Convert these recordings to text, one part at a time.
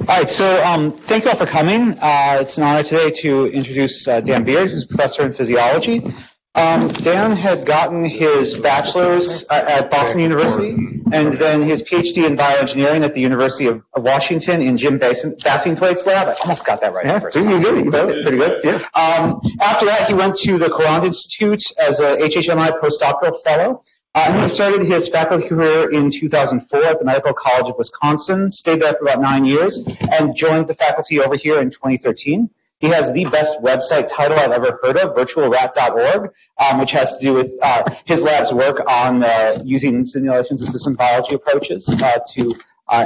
All right, so thank you all for coming. It's an honor today to introduce Dan Beard, who's a professor in physiology. Dan had gotten his bachelor's at Boston University and then his PhD in bioengineering at the University of Washington in Jim Bassingthwaite's lab. I almost got that right. Yeah, first time. that was pretty good. Yeah. After that, he went to the Courant Institute as a HHMI postdoctoral fellow. And he started his faculty career in 2004 at the Medical College of Wisconsin, stayed there for about 9 years, and joined the faculty over here in 2013. He has the best website title I've ever heard of, virtualrat.org, which has to do with his lab's work on using simulations and system biology approaches to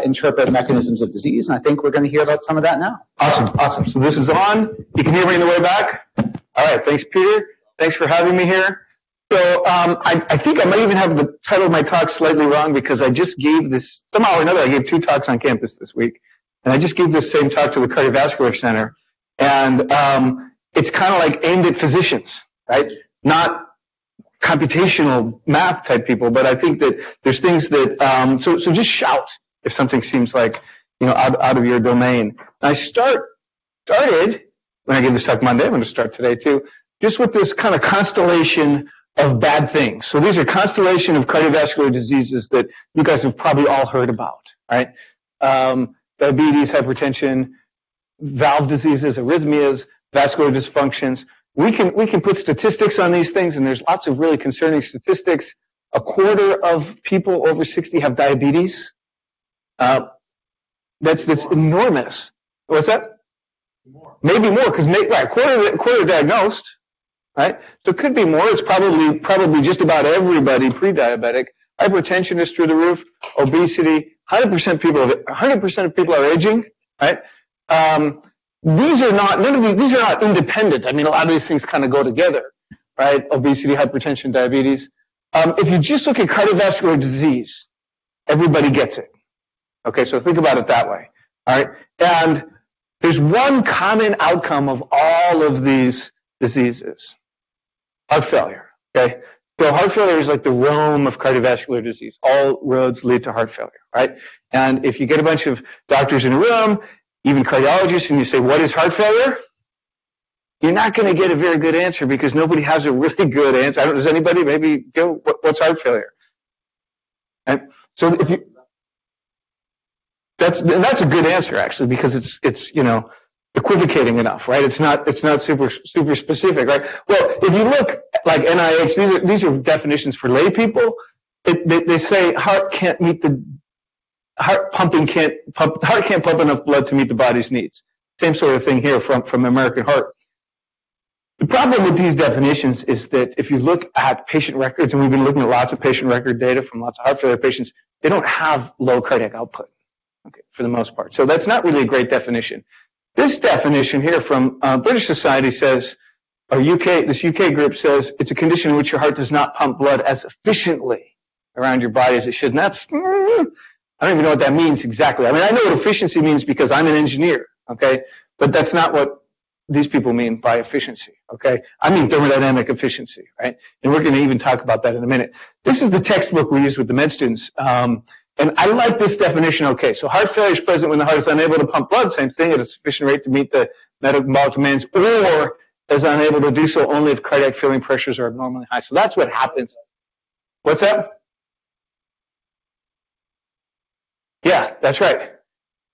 interpret mechanisms of disease. And I think we're going to hear about some of that now. Awesome. So this is on. You can hear me on the way back? All right. Thanks, Peter. Thanks for having me here. So I think I might even have the title of my talk slightly wrong because I just gave this, somehow or another, I gave 2 talks on campus this week. And I just gave this same talk to the Cardiovascular Center. And it's kind of like aimed at physicians, right? Not computational math type people, but I think that there's things that, so just shout if something seems like, out of your domain. And I started, when I gave this talk Monday, I'm going to start today too, just with this kind of constellation of bad things. So these are constellation of cardiovascular diseases that you guys have probably all heard about, right? Diabetes, hypertension, valve diseases, arrhythmias, vascular dysfunctions. We can put statistics on these things, and there's lots of really concerning statistics. 1/4 of people over 60 have diabetes. That's enormous. What's that? Maybe more, because quarter diagnosed. Right? So it could be more. It's probably just about everybody pre-diabetic. Hypertension is through the roof. Obesity. 100% of people are aging. Right? These are not independent. I mean, a lot of these things kind of go together. Right? Obesity, hypertension, diabetes. If you just look at cardiovascular disease, everybody gets it. Okay, so think about it that way. All right? And there's one common outcome of all of these diseases. Heart failure, okay? So heart failure is like the Rome of cardiovascular disease. All roads lead to heart failure, right? And if you get a bunch of doctors in a room, even cardiologists, and you say, what is heart failure? You're not going to get a very good answer because nobody has a really good answer. Does anybody maybe go, what's heart failure? And so if you, that's a good answer actually because it's equivocating enough, right? It's not super specific, right? Well, if you look like NIH, these are definitions for lay people. They say heart can't pump enough blood to meet the body's needs. Same sort of thing here from American Heart. The problem with these definitions is that if you look at patient records, and we've been looking at lots of patient record data from lots of heart failure patients, they don't have low cardiac output, okay, for the most part. So that's not really a great definition. This definition here from British Society says, this UK group says, it's a condition in which your heart does not pump blood as efficiently around your body as it should. And that's, I don't even know what that means exactly. I mean, I know what efficiency means because I'm an engineer, okay? But that's not what these people mean by efficiency, okay? I mean thermodynamic efficiency, right? And we're going to even talk about that in a minute. This is the textbook we use with the med students. And I like this definition, okay. So heart failure is present when the heart is unable to pump blood, same thing, at a sufficient rate to meet the metabolic demands, or is unable to do so only if cardiac filling pressures are abnormally high. So that's what happens. What's that? Yeah, that's right.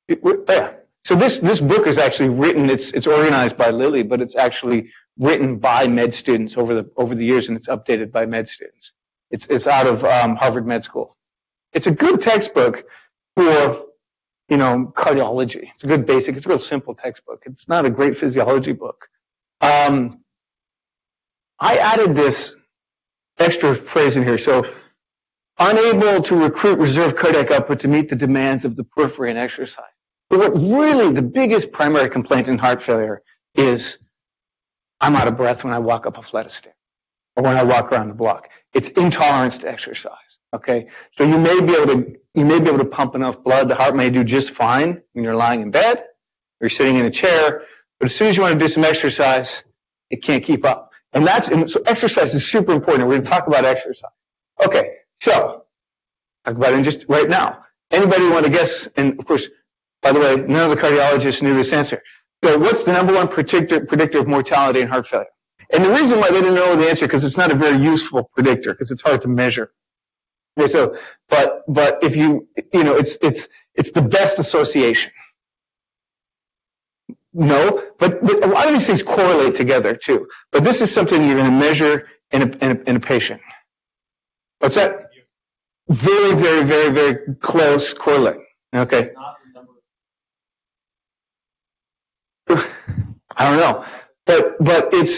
Yeah. So this book is actually written, it's organized by Lilly, but it's actually written by med students over the years, and it's updated by med students. It's out of Harvard Med School. It's a good textbook for, cardiology. It's a good basic, it's a real simple textbook. It's not a great physiology book. I added this extra phrase in here. So, unable to recruit reserve cardiac output to meet the demands of the periphery and exercise. But what really the biggest primary complaint in heart failure is I'm out of breath when I walk up a flight of stairs or when I walk around the block. It's intolerance to exercise. Okay, so you may be able to pump enough blood. The heart may do just fine when you're lying in bed or you're sitting in a chair. But as soon as you want to do some exercise, it can't keep up. And so exercise is super important. We're going to talk about exercise. Okay, so talk about it just right now. Anybody want to guess? And of course, By the way, none of the cardiologists knew this answer. So what's the number one predictor of mortality and heart failure? And the reason why they didn't know the answer, because it's not a very useful predictor, because it's hard to measure. Okay, so, but if it's the best association. No, but a lot of these things correlate together too. But this is something you're going to measure in a patient. What's that? Very, very, very, very close correlate. Okay. I don't know, but it's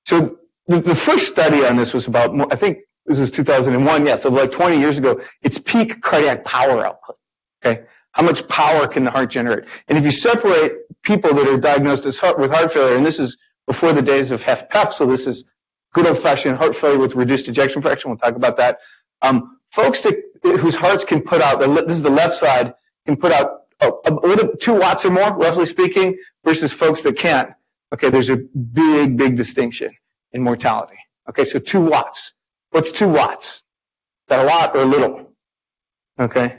so the first study on this was about, I think this is 2001. Yeah, so like 20 years ago. It's peak cardiac power output. Okay, how much power can the heart generate? And if you separate people that are diagnosed with heart failure, and this is before the days of HFpEF, so this is good old-fashioned heart failure with reduced ejection fraction. We'll talk about that. Folks whose hearts can put out, this is the left side, can put out a little 2 watts or more, roughly speaking, versus folks that can't. Okay, there's a big, big distinction in mortality. Okay, so 2 watts. What's 2 watts? Is that a lot or a little? Okay,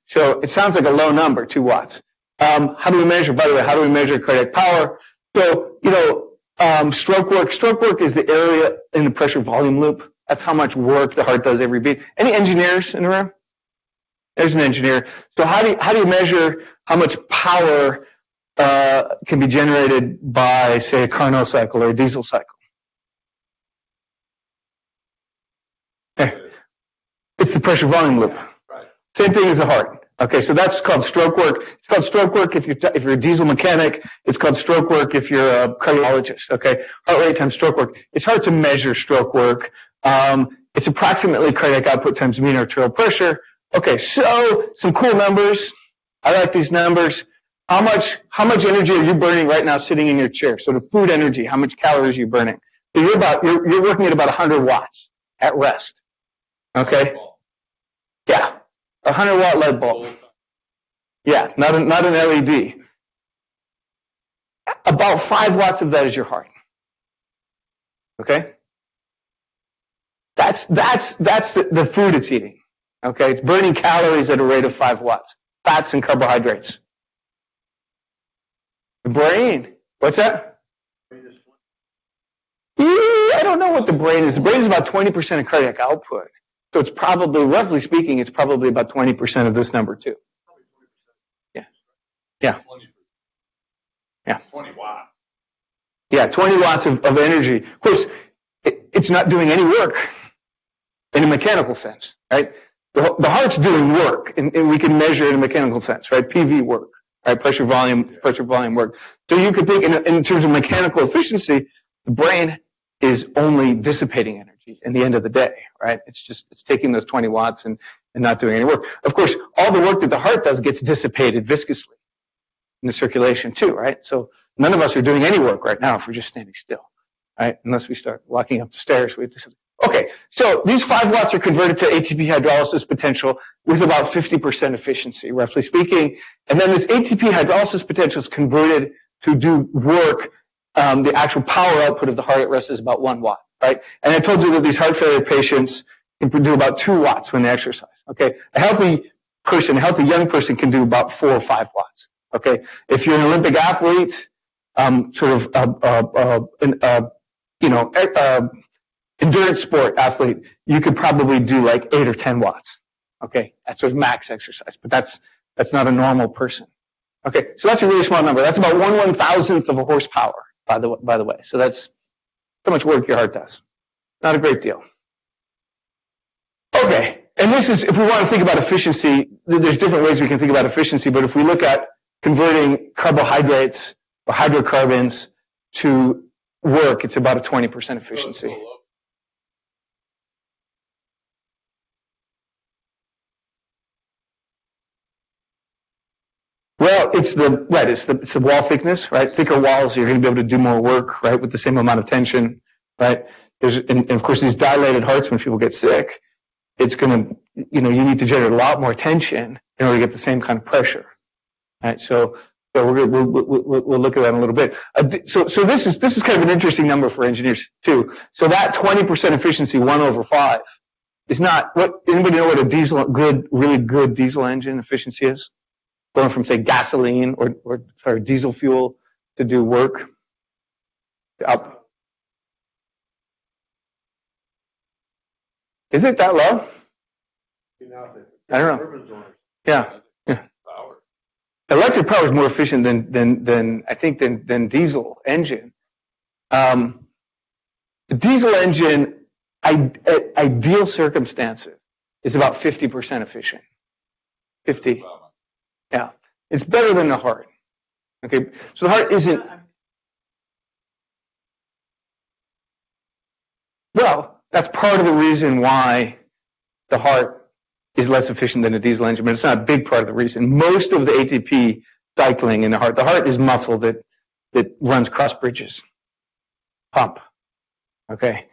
so it sounds like a low number, 2 watts. How do we measure, by the way, how do we measure cardiac power? So, stroke work. Stroke work is the area in the pressure volume loop. That's how much work the heart does every beat. Any engineers in the room? There's an engineer. So how do you measure how much power can be generated by, say, a Carnot cycle or a diesel cycle? It's the pressure volume loop. Same thing as the heart. Okay, so that's called stroke work. It's called stroke work if you're a diesel mechanic. It's called stroke work if you're a cardiologist. Okay, heart rate times stroke work. It's hard to measure stroke work. It's approximately cardiac output times mean arterial pressure. Okay, so some cool numbers. I like these numbers. How much energy are you burning right now sitting in your chair? So the food energy, how much calories are you burning? So you're working at about 100 watts at rest. Okay? Yeah. A 100-watt lead bulb. Yeah, not an LED. About 5 watts of that is your heart. Okay? That's the food it's eating. Okay? It's burning calories at a rate of 5 watts. Fats and carbohydrates. The brain. What's that? I don't know what the brain is. The brain is about 20% of cardiac output. So it's probably, roughly speaking, it's probably about 20% of this number too. Yeah. Yeah. Yeah. 20 watts. Yeah, 20 watts of energy. Of course, it's not doing any work in a mechanical sense, right? The heart's doing work, and we can measure it in a mechanical sense, right? PV work, right? Pressure volume work. So you could think in terms of mechanical efficiency, the brain is only dissipating energy in the end of the day, right? It's taking those 20 watts and not doing any work. Of course, all the work that the heart does gets dissipated viscously in the circulation too, right? So none of us are doing any work right now if we're just standing still, right? Unless we start walking up the stairs. Okay, so these 5 watts are converted to ATP hydrolysis potential with about 50% efficiency, roughly speaking. And then this ATP hydrolysis potential is converted to do work. The actual power output of the heart at rest is about 1 watt, right? And I told you that these heart failure patients can do about 2 watts when they exercise, okay? A healthy young person can do about 4 or 5 watts, okay? If you're an Olympic athlete, endurance sport athlete, you could probably do like 8 or 10 watts, okay? That's sort of max exercise, but that's not a normal person. Okay, so that's a really small number. That's about 1/1000th of a horsepower, by the way. So that's how much work your heart does. Not a great deal. Okay, and this is, if we want to think about efficiency, there's different ways we can think about efficiency, but if we look at converting carbohydrates or hydrocarbons to work, it's about a 20% efficiency. Well, it's the wall thickness, right? Thicker walls, you're going to be able to do more work, right, with the same amount of tension, right? And of course, these dilated hearts, when people get sick, it's going to, you need to generate a lot more tension in order to get the same kind of pressure, right? So we'll look at that in a little bit. So this is kind of an interesting number for engineers too. So that 20% efficiency, 1/5, is not what. Anybody know what a really good diesel engine efficiency is? going from, say, gasoline or diesel fuel to do work up. Is it that low? I don't know. Yeah. Electric power is more efficient than diesel engine. The diesel engine, at ideal circumstances, is about 50% efficient. 50. Yeah. It's better than the heart. Okay. So the heart isn't. Well, that's part of the reason why the heart is less efficient than a diesel engine, but it's not a big part of the reason. Most of the ATP cycling in the heart is muscle that runs cross bridges. Pump. Okay.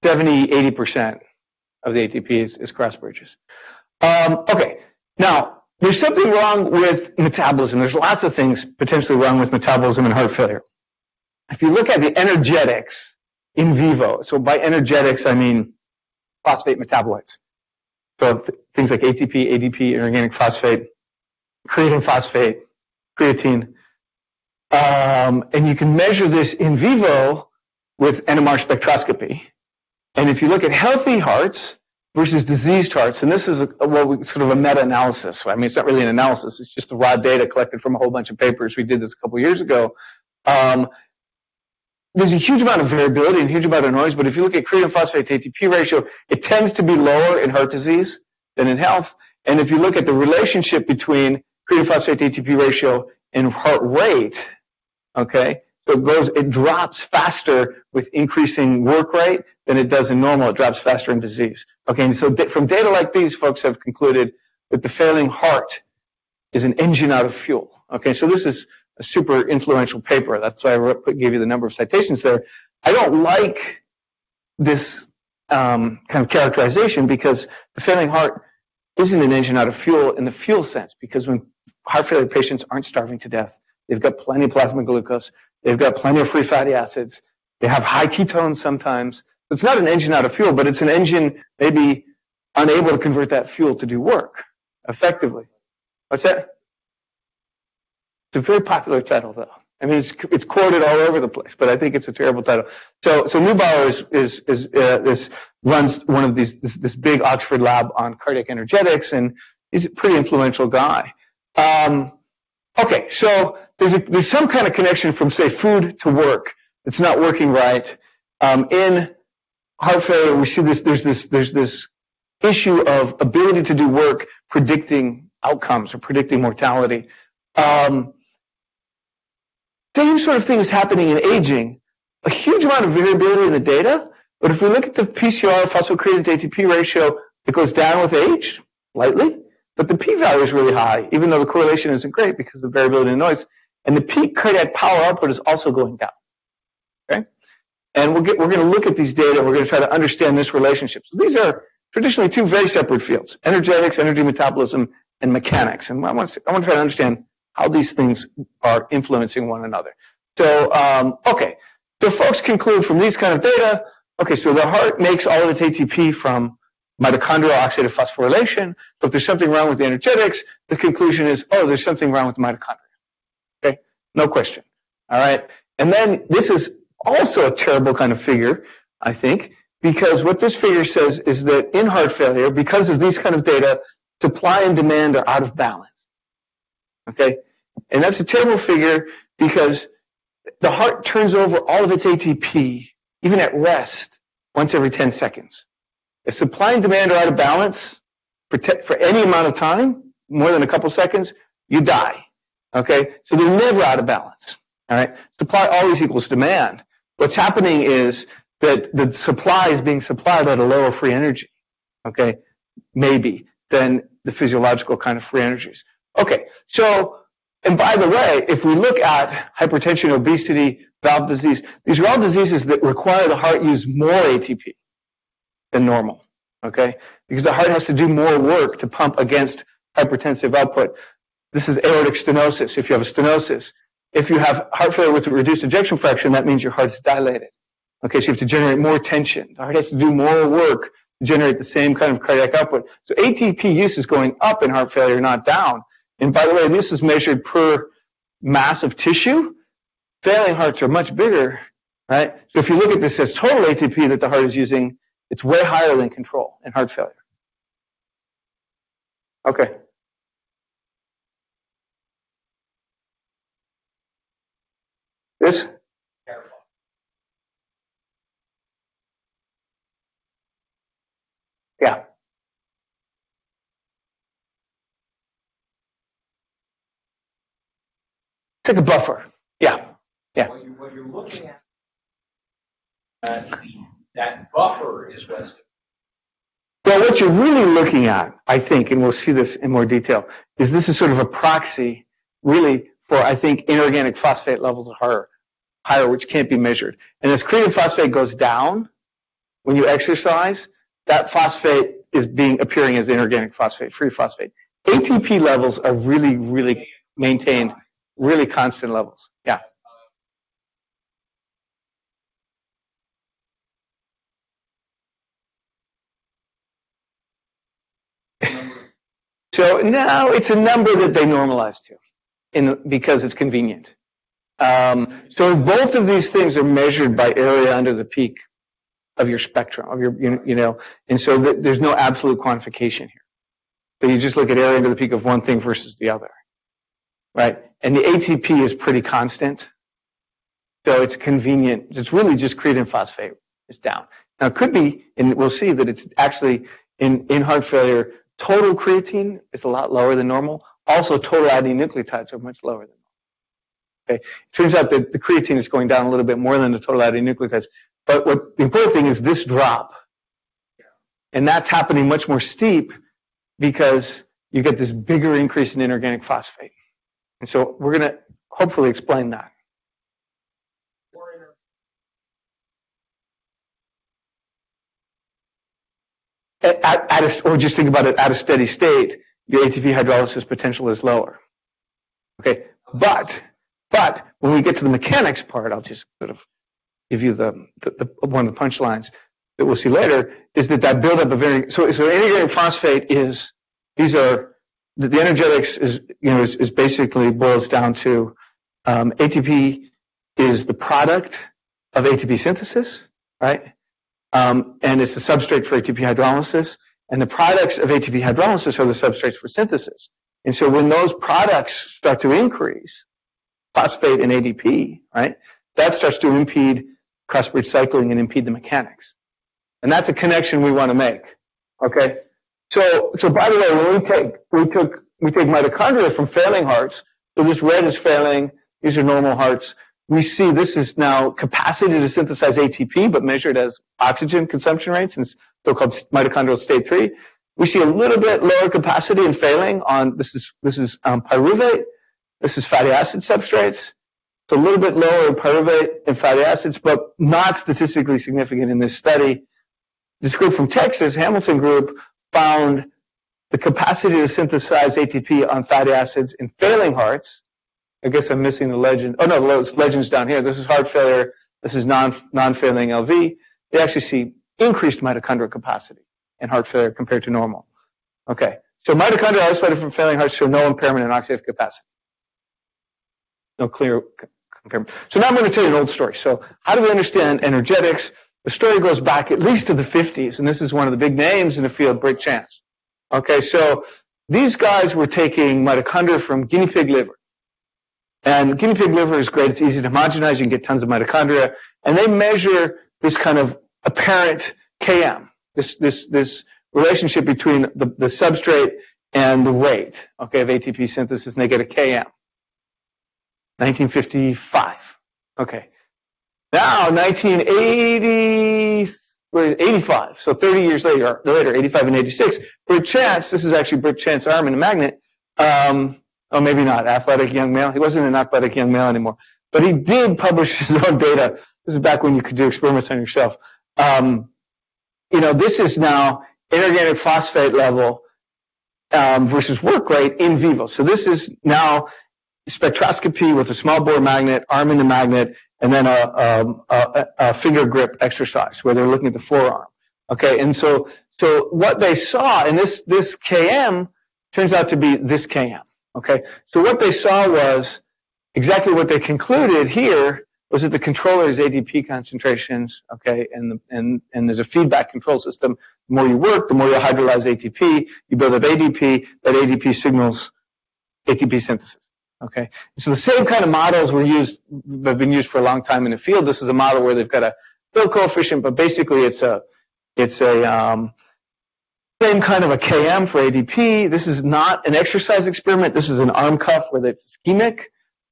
70, 80% of the ATP is cross bridges. Okay. Now, there's something wrong with metabolism. There's lots of things potentially wrong with metabolism and heart failure. If you look at the energetics in vivo, so by energetics I mean phosphate metabolites. So things like ATP, ADP, inorganic phosphate, creatine phosphate, creatine. And you can measure this in vivo with NMR spectroscopy. And if you look at healthy hearts versus diseased hearts, and this is sort of a meta-analysis. I mean, it's not really an analysis. It's just the raw data collected from a whole bunch of papers. We did this a couple years ago. There's a huge amount of variability and a huge amount of noise, but if you look at creatine phosphate to ATP ratio, it tends to be lower in heart disease than in health. And if you look at the relationship between creatine phosphate to ATP ratio and heart rate, okay, so it drops faster with increasing work rate than it does in normal. It drops faster in disease. Okay, and so from data like these, folks have concluded that the failing heart is an engine out of fuel. Okay, so this is a super influential paper. That's why I gave you the number of citations there. I don't like this kind of characterization because the failing heart isn't an engine out of fuel in the fuel sense, because when heart failure patients aren't starving to death, they've got plenty of plasma glucose, they've got plenty of free fatty acids, they have high ketones sometimes. It's not an engine out of fuel, but it's an engine maybe unable to convert that fuel to do work effectively. What's that? It's a very popular title, though. I mean, it's quoted all over the place, but I think it's a terrible title. So Neubauer runs one of this big Oxford lab on cardiac energetics, and he's a pretty influential guy. Okay, so there's some kind of connection from, say, food to work that's not working right. In heart failure, we see there's this issue of ability to do work predicting outcomes or predicting mortality. Same sort of thing is happening in aging. A huge amount of variability in the data, but if we look at the PCR, phosphocreatine to ATP ratio, it goes down with age, slightly, but the p-value is really high, even though the correlation isn't great because of variability and noise. And the peak cardiac power output is also going down. Okay? And we're going to look at these data. We're going to try to understand this relationship. So these are traditionally two very separate fields: energetics, energy metabolism, and mechanics. And I want to try to understand how these things are influencing one another. So, okay. So folks conclude from these kind of data, okay, so the heart makes all of its ATP from mitochondrial oxidative phosphorylation. So if there's something wrong with the energetics, the conclusion is, oh, there's something wrong with the mitochondria. Okay? No question. All right? And then this is also a terrible kind of figure, I think, because what this figure says is that in heart failure, because of these kind of data, supply and demand are out of balance. Okay? And that's a terrible figure because the heart turns over all of its ATP, even at rest, once every 10 seconds. If supply and demand are out of balance for any amount of time, more than a couple seconds, you die. Okay? So they're never out of balance. All right? Supply always equals demand. What's happening is that the supply is being supplied at a lower free energy. Okay? Maybe than the physiological kind of free energies. Okay, so, and by the way, if we look at hypertension, obesity, valve disease, these are all diseases that require the heart use more ATP than normal, okay? Because the heart has to do more work to pump against hypertensive output. This is aortic stenosis, if you have a stenosis. If you have heart failure with a reduced ejection fraction, that means your heart's dilated. Okay, so you have to generate more tension. The heart has to do more work to generate the same kind of cardiac output. So ATP use is going up in heart failure, not down. And by the way, this is measured per mass of tissue. Failing hearts are much bigger, right? So if you look at this as total ATP that the heart is using, it's way higher than control in heart failure. Okay. This? Yeah. It's like a buffer. Yeah. Yeah. What you're looking at, that buffer is what's. Well, what you're really looking at, I think, and we'll see this in more detail, is this is sort of a proxy, really, for, I think, inorganic phosphate levels are higher, which can't be measured. And as creatine phosphate goes down when you exercise, that phosphate is appearing as inorganic phosphate, free phosphate. ATP levels are really, really maintained, really constant levels. Yeah. So now it's a number that they normalize to, because it's convenient. So both of these things are measured by area under the peak of your spectrum, of your, and so there's no absolute quantification here. So you just look at area under the peak of one thing versus the other, right? And the ATP is pretty constant, so it's convenient. It's really just creatine phosphate is down. Now it could be, and we'll see that it's actually in heart failure, total creatine is a lot lower than normal. Also, total adinucleotides are much lower than normal. Okay, it turns out that the creatine is going down a little bit more than the total adinucleotides. But the important thing is this drop, and that's happening much more steep because you get this bigger increase in inorganic phosphate. And so we're going to hopefully explain that. Or just think about it, at a steady state, your ATP hydrolysis potential is lower. Okay, but when we get to the mechanics part, I'll just sort of give you the one of the punchlines that we'll see later, is that buildup of so inorganic phosphate is, these are, the energetics is basically boils down to ATP is the product of ATP synthesis, right? And it's the substrate for ATP hydrolysis, and the products of ATP hydrolysis are the substrates for synthesis. And so when those products start to increase, phosphate and ADP, right, that starts to impede cross-bridge cycling and impede the mechanics. And that's a connection we want to make. Okay? So by the way, when we take mitochondria from failing hearts, so this red is failing, these are normal hearts. We see this is now capacity to synthesize ATP, but measured as oxygen consumption rates in so-called mitochondrial state 3. We see a little bit lower capacity in failing on, this is pyruvate, this is fatty acid substrates. It's a little bit lower in pyruvate and fatty acids, but not statistically significant in this study. This group from Texas, Hamilton group, found the capacity to synthesize ATP on fatty acids in failing hearts. I guess I'm missing the legend. Oh, no, the legend's down here. This is heart failure. This is non-failing LV. They actually see increased mitochondrial capacity in heart failure compared to normal. Okay, so mitochondria isolated from failing hearts show no impairment in oxidative capacity. No clear impairment. So now I'm going to tell you an old story. So how do we understand energetics? The story goes back at least to the 50s, and this is one of the big names in the field, Britt Chance. Okay, so these guys were taking mitochondria from guinea pig liver. And guinea pig liver is great. It's easy to homogenize. You can get tons of mitochondria. And they measure this kind of apparent Km, this relationship between the substrate and the rate, okay, of ATP synthesis, and they get a Km. 1955. Okay. Now, 1985, so 30 years later, 85 and 86, Britt Chance, this is actually Britt Chance arm in a magnet, oh, maybe not, athletic young male. He wasn't an athletic young male anymore. But he did publish his own data. This is back when you could do experiments on yourself. This is now inorganic phosphate level versus work rate in vivo. So this is now spectroscopy with a small bore magnet, arm in the magnet, and then a finger grip exercise where they're looking at the forearm. Okay, and so what they saw, and this Km turns out to be this Km. Okay, so what they saw was exactly what they concluded here was that the controller is ADP concentrations, okay, and there's a feedback control system. The more you work, the more you hydrolyze ATP, you build up ADP, that ADP signals ATP synthesis, okay? So the same kind of models have been used for a long time in the field. This is a model where they've got a fill coefficient, but basically it's a same kind of a Km for ADP. This is not an exercise experiment. This is an arm cuff where it's ischemic.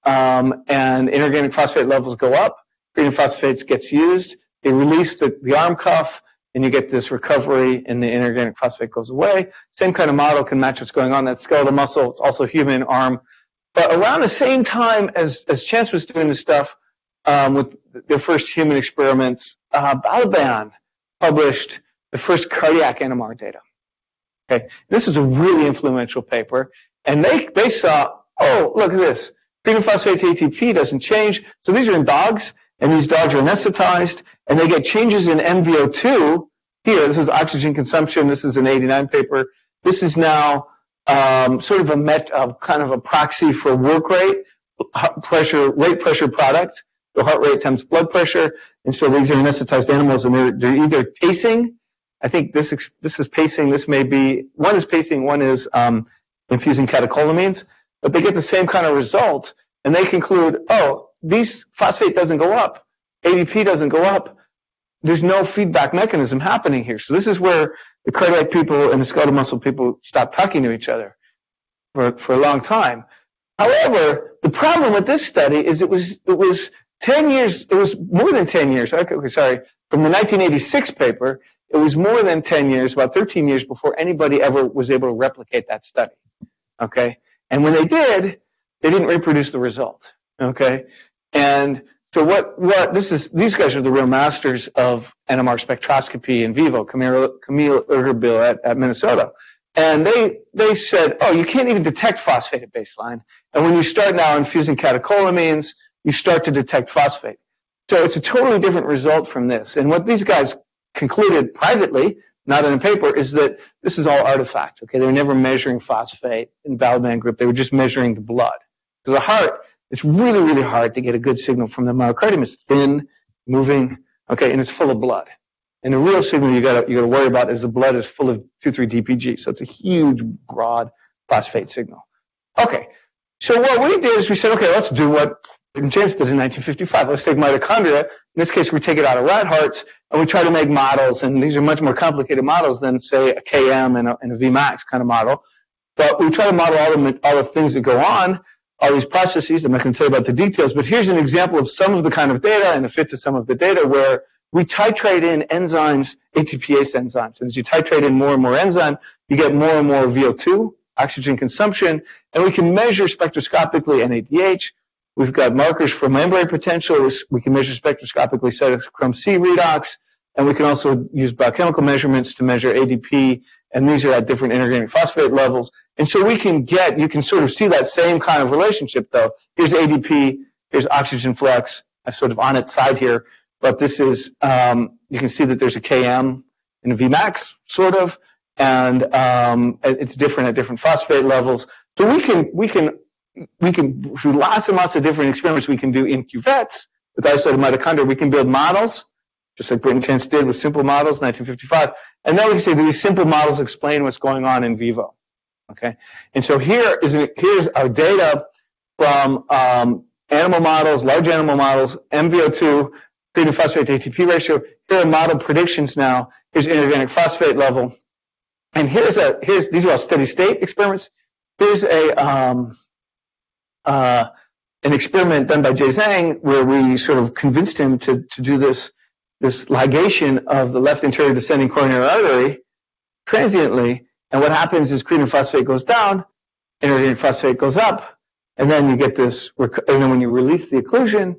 And inorganic phosphate levels go up. Creatine phosphates gets used. They release the arm cuff, and you get this recovery, and the inorganic phosphate goes away. Same kind of model can match what's going on. That skeletal muscle, it's also human arm. But around the same time as Chance was doing this stuff with their first human experiments, Balaban published the first cardiac NMR data. Okay, this is a really influential paper, and they saw, oh, look at this. Creatine phosphate to ATP doesn't change. So these are in dogs, and these dogs are anesthetized, and they get changes in MVO2. Here, this is oxygen consumption. This is an 89 paper. This is now sort of kind of a proxy for work rate, rate pressure product, the heart rate times blood pressure. And so these are anesthetized animals, and they're either pacing. I think this is pacing. This may be, one is pacing, one is infusing catecholamines. But they get the same kind of result, and they conclude, oh, these phosphate doesn't go up, ADP doesn't go up. There's no feedback mechanism happening here. So this is where the cardiac people and the skeletal muscle people stop talking to each other for a long time. However, the problem with this study is it was 10 years, it was more than 10 years, okay, sorry, from the 1986 paper, it was more than 10 years, about 13 years before anybody ever was able to replicate that study, okay? And when they did, they didn't reproduce the result. Okay? And so these guys are the real masters of NMR spectroscopy in vivo, Camille Urbil at Minnesota. And they said, oh, you can't even detect phosphate at baseline. And when you start now infusing catecholamines, you start to detect phosphate. So it's a totally different result from this. And what these guys concluded privately, not in a paper, is that this is all artifact. Okay, they were never measuring phosphate in the Balaban group. They were just measuring the blood. Because the heart, it's really, really hard to get a good signal from the myocardium. It's thin, moving, okay, and it's full of blood. And the real signal you gotta worry about is the blood is full of 2,3-DPG. So it's a huge, broad phosphate signal. Okay, so what we did is we said, okay, let's do what Chance did in 1955. Let's take mitochondria. In this case, we take it out of rat hearts, and we try to make models, and these are much more complicated models than, say, a KM and a Vmax kind of model. But we try to model all the things that go on, all these processes. I'm not going to tell you about the details, but here's an example of some of the kind of data and a fit to some of the data where we titrate in enzymes, ATPase enzymes. And as you titrate in more and more enzyme, you get more and more VO2, oxygen consumption, and we can measure spectroscopically NADH. We've got markers for membrane potential. We can measure spectroscopically cytochrome C redox, and we can also use biochemical measurements to measure ADP, and these are at different inorganic phosphate levels. And so you can sort of see that same kind of relationship, though. Here's ADP, here's oxygen flux. I'm sort of on its side here, but this is, you can see that there's a KM and a Vmax, sort of, and it's different at different phosphate levels. So we can through lots and lots of different experiments we can do in cuvettes with isolated mitochondria, we can build models, just like Britton Chance did with simple models, 1955. And then we can say, do these simple models explain what's going on in vivo? Okay. And so here's our data from animal models, large animal models, MVO2, creatine phosphate to ATP ratio. Here are model predictions now. Here's inorganic phosphate level. And these are all steady state experiments. Here's an experiment done by Jay Zhang where we sort of convinced him to do this ligation of the left anterior descending coronary artery transiently. And what happens is creatine phosphate goes down, inorganic phosphate goes up, and then you get this, and then when you release the occlusion,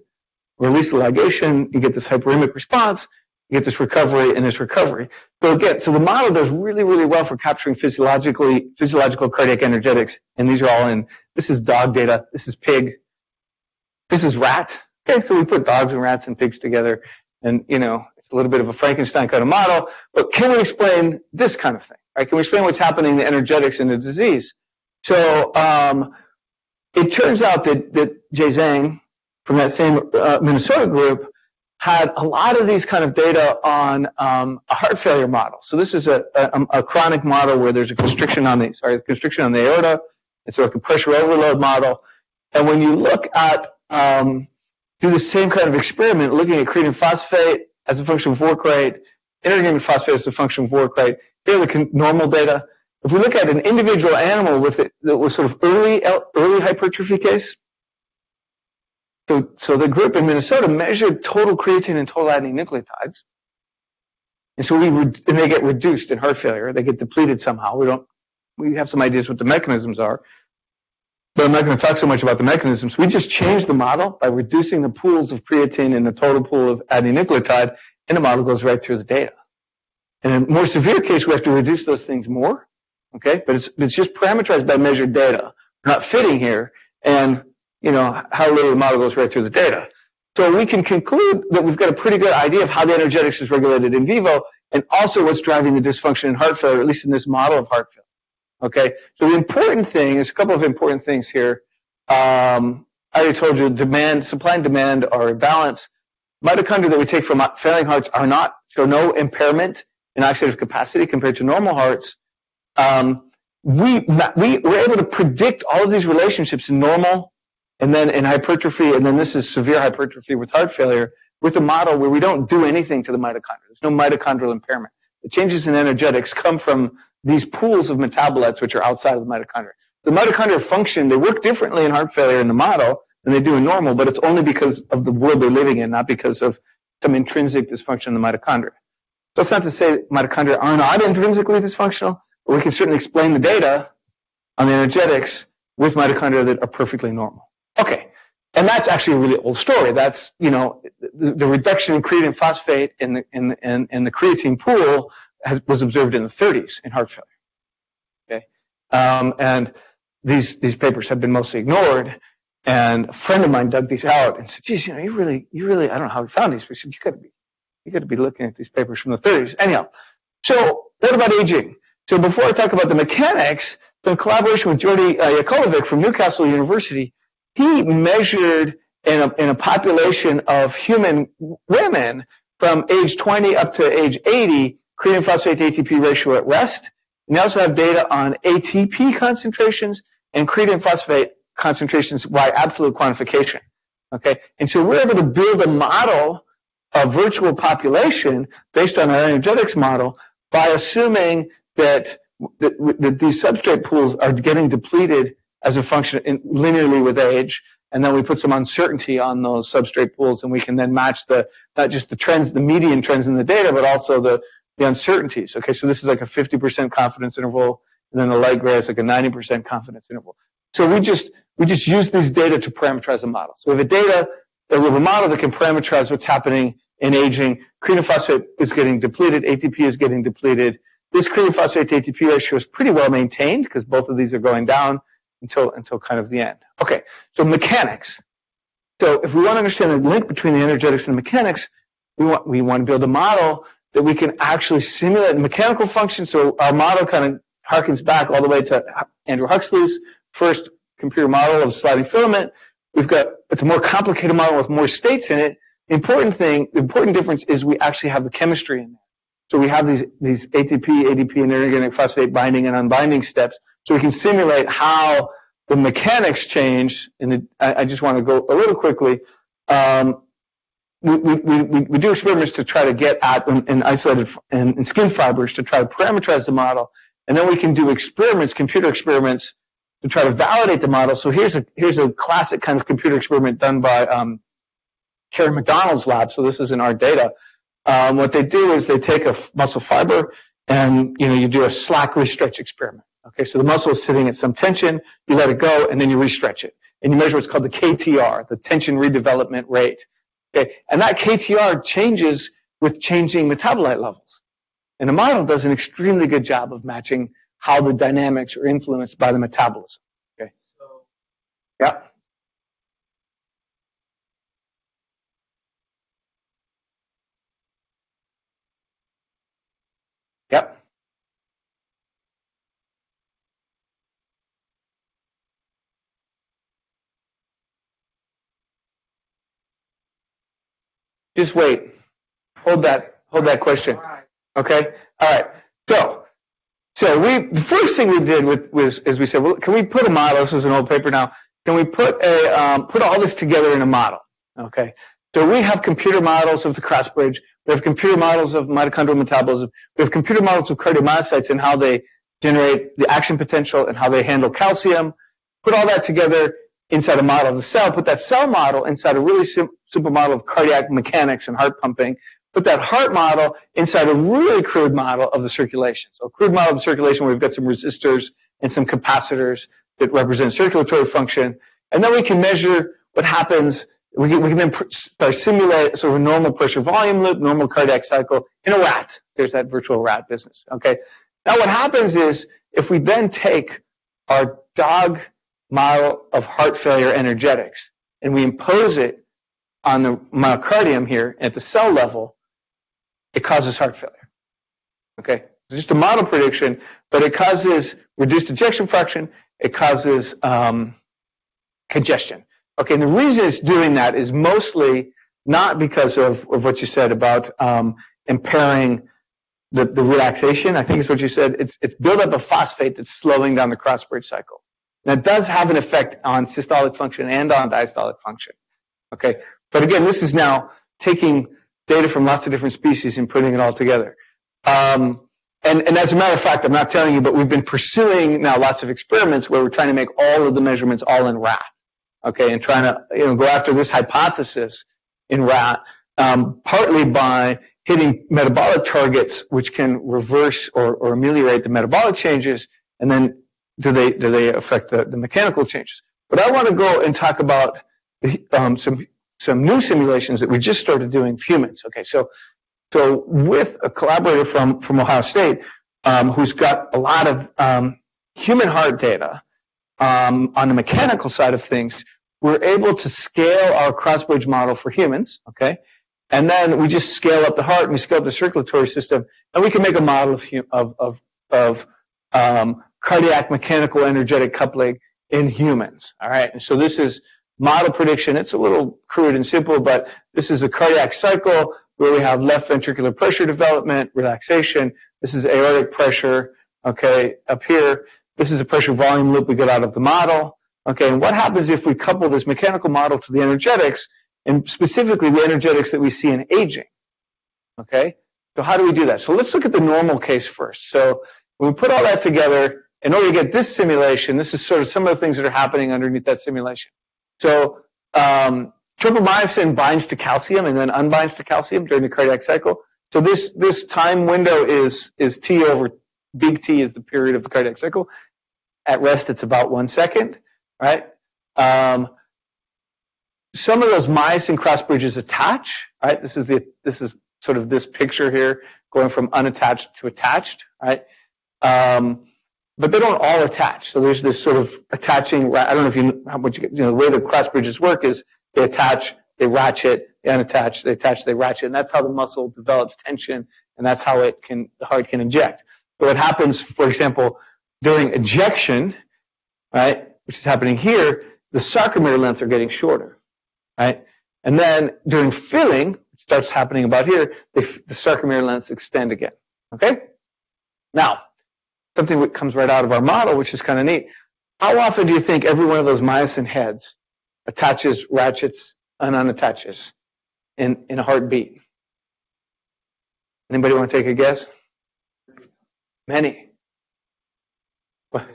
release the ligation, you get this hyperemic response, you get this recovery and this recovery. So the model does really, really well for capturing physiological cardiac energetics, and these are all this is dog data, this is pig, this is rat. Okay, so we put dogs and rats and pigs together, and it's a little bit of a Frankenstein kind of model, but can we explain this kind of thing? Right? Can we explain what's happening in the energetics in the disease? So it turns out that Jay Zhang from that same Minnesota group had a lot of these kind of data on a heart failure model. So this is a chronic model where there's a constriction on the aorta. It's like a pressure overload model. And when you look at do the same kind of experiment, looking at creatine phosphate as a function of work rate, inorganic phosphate as a function of work rate, here are the normal data. If we look at an individual animal with it that was sort of early hypertrophy case, so the group in Minnesota measured total creatine and total adenine nucleotides, and so they get reduced in heart failure. They get depleted somehow. We have some ideas what the mechanisms are, but I'm not going to talk so much about the mechanisms. We just changed the model by reducing the pools of creatine and the total pool of adenine nucleotide, and the model goes right through the data. In a more severe case, we have to reduce those things more, okay? But it's just parameterized by measured data. We're not fitting here, and how little the model goes right through the data. So we can conclude that we've got a pretty good idea of how the energetics is regulated in vivo, and also what's driving the dysfunction in heart failure, at least in this model of heart failure. Okay, so the important thing is a couple of important things here. I already told you supply and demand are in balance. Mitochondria that we take from failing hearts show no impairment in oxidative capacity compared to normal hearts. We were able to predict all of these relationships in normal and then in hypertrophy, and then this is severe hypertrophy with heart failure, with a model where we don't do anything to the mitochondria. There's no mitochondrial impairment. The changes in energetics come from these pools of metabolites which are outside of the mitochondria. The mitochondria function, they work differently in heart failure in the model than they do in normal, but it's only because of the world they're living in, not because of some intrinsic dysfunction in the mitochondria. So it's not to say mitochondria are not intrinsically dysfunctional, but we can certainly explain the data on the energetics with mitochondria that are perfectly normal. Okay, and that's actually a really old story. That's, the reduction in creatine phosphate in the creatine pool was observed in the 30s in heart failure. Okay, and these papers have been mostly ignored. And a friend of mine dug these out and said, "Geez, you really, I don't know how he found these." But he said, "You got to be looking at these papers from the 30s." Anyhow, so what about aging? So before I talk about the mechanics, in collaboration with Jordi Yakovic from Newcastle University, he measured in a population of human women from age 20 up to age 80 creatine phosphate to ATP ratio at rest. And they also have data on ATP concentrations and creatine phosphate concentrations by absolute quantification. Okay, and so we're able to build a model of virtual population based on our energetics model by assuming that these substrate pools are getting depleted as a function linearly with age, and then we put some uncertainty on those substrate pools, and we can then match not just the trends, the median trends in the data, but also the uncertainties. Okay, so this is like a 50% confidence interval, and then the light gray is like a 90% confidence interval. So we just use these data to parameterize a model. So we have a model that can parameterize what's happening in aging. Creatine phosphate is getting depleted, ATP is getting depleted. This creatine phosphate to ATP ratio is pretty well maintained because both of these are going down until kind of the end. Okay, so mechanics. So if we want to understand the link between the energetics and the mechanics, we want to build a model that we can actually simulate mechanical functions. So our model kind of harkens back all the way to Andrew Huxley's first computer model of sliding filament. It's a more complicated model with more states in it. The important difference is we actually have the chemistry in there. So we have these ATP, ADP, and inorganic phosphate binding and unbinding steps. So we can simulate how the mechanics change. And I just want to go a little quickly. We do experiments to try to get at in isolated in skin fibers to try to parameterize the model, and then we can do computer experiments, to try to validate the model. So here's a classic kind of computer experiment done by Kerry McDonald's lab. So this is in our data. What they do is they take a muscle fiber and you do a slack restretch experiment. Okay, so the muscle is sitting at some tension, you let it go, and then you restretch it, and you measure what's called the KTR, the tension redevelopment rate. Okay, and that KTR changes with changing metabolite levels. And the model does an extremely good job of matching how the dynamics are influenced by the metabolism. Okay. So, Yeah. Yep. Just wait. Hold that question. Okay? All right. So the first thing we did was we said, well, can we put a model? This is an old paper now. Can we put all this together in a model? Okay. So we have computer models of the cross bridge. We have computer models of mitochondrial metabolism. We have computer models of cardiomyocytes and how they generate the action potential and how they handle calcium. Put all that together inside a model of the cell. Put that cell model inside a really simple model of cardiac mechanics and heart pumping. Put that heart model inside a really crude model of the circulation. So a crude model of the circulation where we've got some resistors and some capacitors that represent circulatory function. And then we can measure what happens. We can then start simulate sort of a normal pressure volume loop, normal cardiac cycle in a rat. There's that virtual rat business. Okay. Now what happens is if we then take our dog model of heart failure energetics and we impose it on the myocardium here at the cell level, it causes heart failure. Okay? It's just a model prediction, but it causes reduced ejection fraction. It causes congestion. Okay, and the reason it's doing that is mostly not because of what you said about impairing the relaxation. I think it's what you said. It's buildup of phosphate that's slowing down the cross-bridge cycle. Now, it does have an effect on systolic function and on diastolic function. Okay, but again, this is now taking data from lots of different species and putting it all together. And as a matter of fact, I'm not telling you, but we've been pursuing now lots of experiments where we're trying to make all of the measurements all in rat. Okay, and trying to go after this hypothesis in rat, partly by hitting metabolic targets which can reverse or ameliorate the metabolic changes, and then do they affect the mechanical changes? But I want to go and talk about some new simulations that we just started doing with humans. Okay, so with a collaborator from Ohio State who's got a lot of human heart data on the mechanical side of things, we're able to scale our cross-bridge model for humans. Okay, and then we just scale up the heart and we scale up the circulatory system, and we can make a model of cardiac mechanical energetic coupling in humans. All right, and so this is model prediction. It's a little crude and simple, but this is a cardiac cycle where we have left ventricular pressure development, relaxation. This is aortic pressure, okay, up here. This is a pressure volume loop we get out of the model. Okay, and what happens if we couple this mechanical model to the energetics, and specifically the energetics that we see in aging? Okay, so how do we do that? So let's look at the normal case first. So when we put all that together, in order to get this simulation, this is sort of some of the things that are happening underneath that simulation. So tryptomyosin binds to calcium and then unbinds to calcium during the cardiac cycle. So this time window is T over big T is the period of the cardiac cycle. At rest, it's about 1 second, right? Some of those myosin cross bridges attach, right? This is sort of this picture here going from unattached to attached, right? But they don't all attach. So there's this sort of attaching. I don't know if you know how much the way the cross bridges work is they attach, they ratchet, they unattach, they attach, they ratchet, and that's how the muscle develops tension, and that's how the heart can inject. So what happens, for example, during ejection, right, which is happening here, the sarcomere lengths are getting shorter, right? And then during filling, which starts happening about here, the sarcomere lengths extend again. Okay? Now, something that comes right out of our model, which is kind of neat. How often do you think every one of those myosin heads attaches, ratchets, and unattaches in a heartbeat? Anybody want to take a guess? Many. What?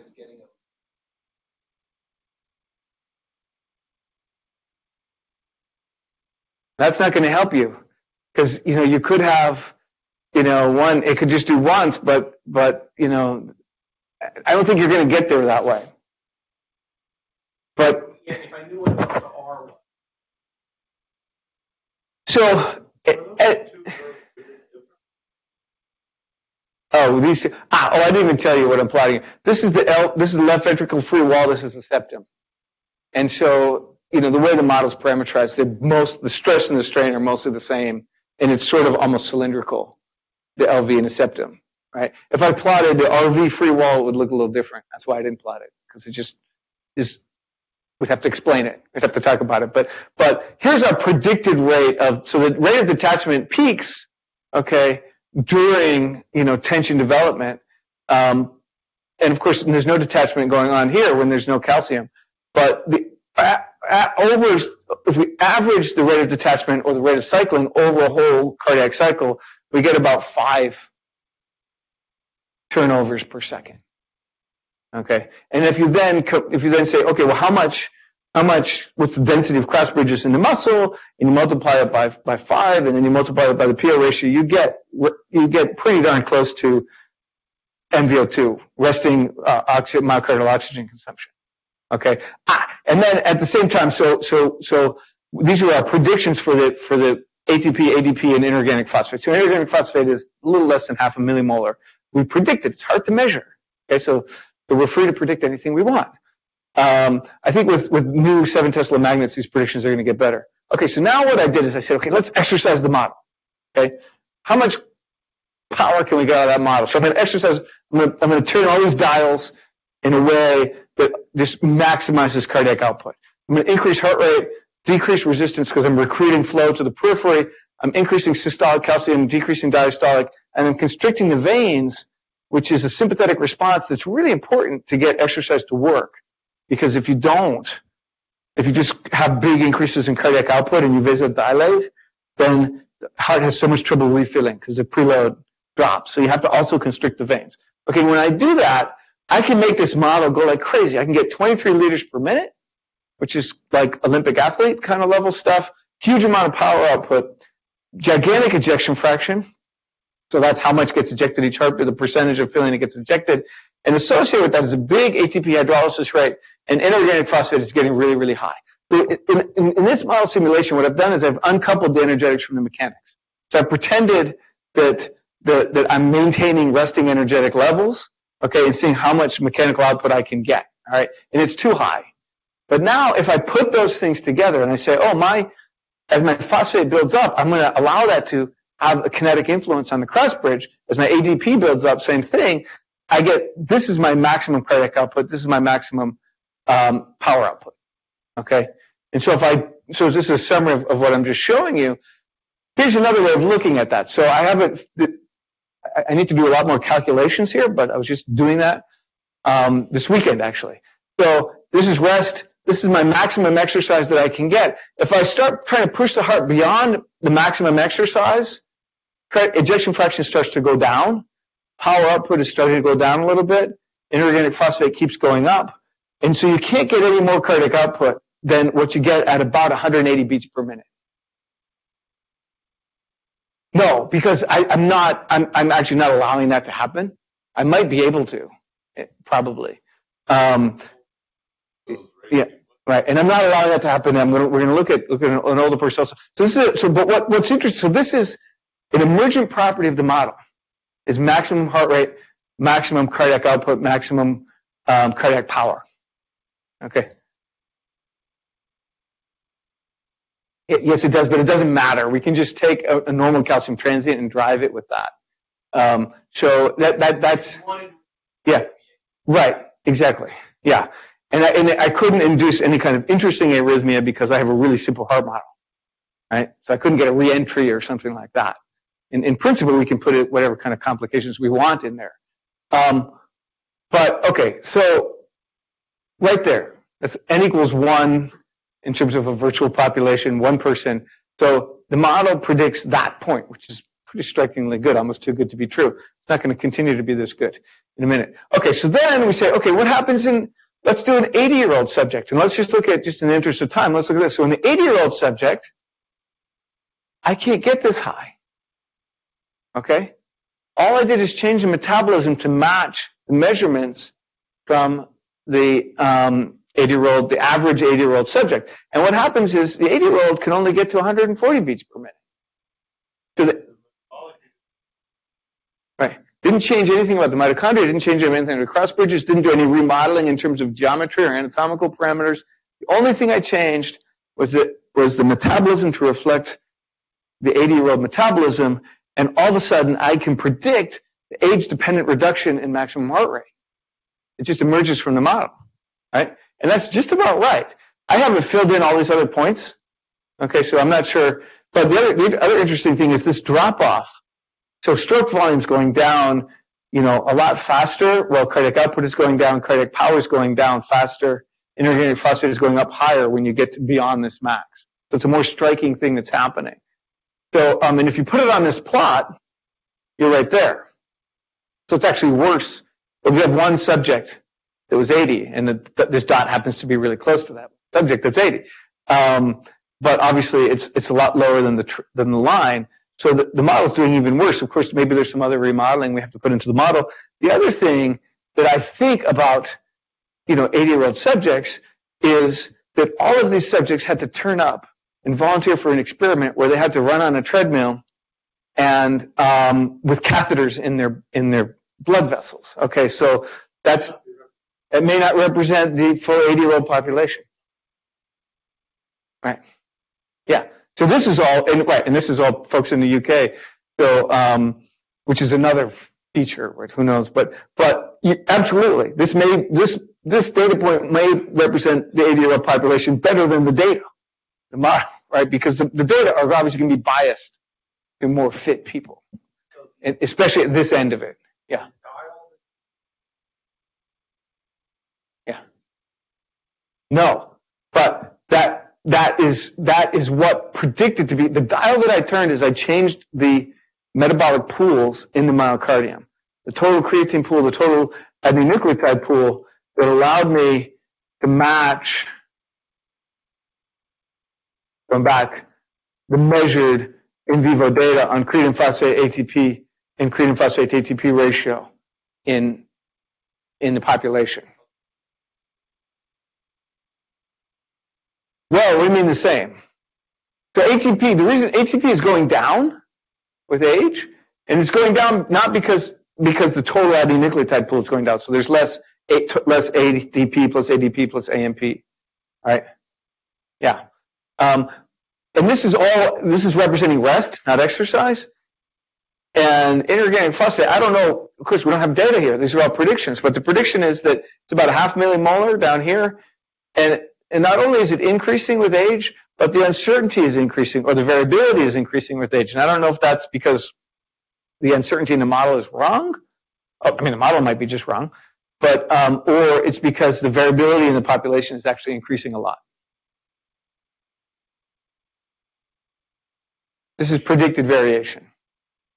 That's not going to help you because you could have one. It could just do once, but I don't think you're going to get there that way. But yeah, if I knew what the R was. So these two. I didn't even tell you what I'm plotting. This is the left ventricle free wall. This is the septum. And so the way the model's parameterized, the stress and the strain are mostly the same, and it's sort of almost cylindrical, the LV and the septum, right? If I plotted the RV free wall, it would look a little different. That's why I didn't plot it, because it just is We'd have to explain it. We'd have to talk about it. But here's our predicted rate so the rate of detachment peaks, okay, during, tension development. And of course, there's no detachment going on here when there's no calcium. But if we average the rate of detachment or the rate of cycling over a whole cardiac cycle, we get about 5 turnovers per second. Okay, and if you then say, okay, well, how much? What's the density of cross bridges in the muscle? And you multiply it by 5, and then you multiply it by the PO ratio. You get pretty darn close to MVO2, resting myocardial oxygen consumption. Okay, and then at the same time, so these are our predictions for the ATP, ADP, and inorganic phosphate. So inorganic phosphate is a little less than half a millimolar. We predict it. It's hard to measure. Okay, so we're free to predict anything we want. I think with new 7 Tesla magnets, these predictions are going to get better. Okay, so now what I did is I said, okay, let's exercise the model. Okay, how much power can we get out of that model? So I'm going to exercise. I'm going to turn all these dials in a way that just maximizes cardiac output. I'm going to increase heart rate, decrease resistance because I'm recruiting flow to the periphery. I'm increasing systolic calcium, decreasing diastolic, and I'm constricting the veins, which is a sympathetic response that's really important to get exercise to work. Because if you just have big increases in cardiac output and you vasodilate, then the heart has so much trouble refilling because the preload drops. So you have to also constrict the veins. Okay, when I do that, I can make this model go like crazy. I can get 23 liters per minute, which is like Olympic athlete kind of level stuff, huge amount of power output, gigantic ejection fraction. So that's how much gets ejected each heartbeat, the percentage of filling that gets ejected. And associated with that is a big ATP hydrolysis rate, and inorganic phosphate is getting really, really high. In this model simulation, what I've done is I've uncoupled the energetics from the mechanics. So I've pretended that I'm maintaining resting energetic levels, okay, and seeing how much mechanical output I can get, all right? And it's too high. But now if I put those things together and I say, as my phosphate builds up, I'm going to allow that to have a kinetic influence on the cross bridge. As my ADP builds up, same thing. This is my maximum cardiac output. This is my maximum power output. Okay? And so this is a summary of what I'm just showing you. Here's another way of looking at that. So I need to do a lot more calculations here, but I was just doing that this weekend, actually. So this is rest. This is my maximum exercise that I can get. If I start trying to push the heart beyond the maximum exercise, ejection fraction starts to go down. Power output is starting to go down a little bit. Inorganic phosphate keeps going up. And so you can't get any more cardiac output than what you get at about 180 beats per minute. No, because I'm actually not allowing that to happen. I might be able to, probably. Yeah, right. And I'm not allowing that to happen. We're going to look at an older person also. But what's interesting? So this is an emergent property of the model: is maximum heart rate, maximum cardiac output, maximum cardiac power. Okay. Yes, it does, but it doesn't matter. We can just take a normal calcium transient and drive it with that. So that's yeah, right, exactly, yeah. And I couldn't induce any kind of interesting arrhythmia because I have a really simple heart model, right? So I couldn't get a reentry or something like that. In principle, we can put it whatever kind of complications we want in there. But okay, so right there, that's n equals 1 in terms of a virtual population, 1 person. So the model predicts that point, which is pretty strikingly good, almost too good to be true. It's not going to continue to be this good in a minute. Okay, so then we say, okay, what happens let's do an 80-year-old subject. And let's just look at, just in the interest of time, let's look at this. So in the 80-year-old subject, I can't get this high. Okay? All I did is change the metabolism to match the measurements from the 80-year-old, the average 80-year-old subject. And what happens is the 80-year-old can only get to 140 beats per minute. Right. Didn't change anything about the mitochondria, didn't change anything about the cross bridges, didn't do any remodeling in terms of geometry or anatomical parameters. The only thing I changed was the metabolism to reflect the 80-year-old metabolism, and all of a sudden I can predict the age-dependent reduction in maximum heart rate. It just emerges from the model, right? And that's just about right. I haven't filled in all these other points. Okay, so I'm not sure. But the other interesting thing is this drop off. So stroke volume's going down, a lot faster. Well, cardiac output is going down, cardiac power is going down faster. Inorganic phosphate is going up higher when you get to beyond this max. So it's a more striking thing that's happening. So, and if you put it on this plot, you're right there. So it's actually worse. If you have one subject that was 80, and this dot happens to be really close to that subject that's 80. But obviously it's a lot lower than the line. So the model's doing even worse. Of course, maybe there's some other remodeling we have to put into the model. The other thing that I think about, 80-year-old subjects is that all of these subjects had to turn up and volunteer for an experiment where they had to run on a treadmill and with catheters in their blood vessels. Okay, so it may not represent the full 80-year-old population. Right. Yeah. So this is all, and this is all folks in the UK. So, which is another feature, right? Who knows? But absolutely, this data point may represent the 80-year-old population better than the data, the model, right? Because the data are obviously going to be biased to more fit people, and especially at this end of it. Yeah. Yeah. No, but that is what predicted to be the dial that I turned is I changed the metabolic pools in the myocardium, the total creatine pool, the total adinucleotide pool that allowed me to match from back the measured in vivo data on creatine phosphate ATP and creatine phosphate ATP ratio in the population. Well, we mean the same. So ATP, the reason ATP is going down with age, and it's going down not because the total adinucleotide pool is going down. So there's less ADP plus ADP plus AMP. All right? Yeah. And this is representing rest, not exercise. And inorganic phosphate, I don't know, of course we don't have data here. These are all predictions, but the prediction is that it's about 0.5 millimolar down here. And not only is it increasing with age, but the uncertainty is increasing, or the variability is increasing with age. And I don't know if that's because the uncertainty in the model is wrong. The model might be just wrong, but or it's because the variability in the population is actually increasing a lot. This is predicted variation.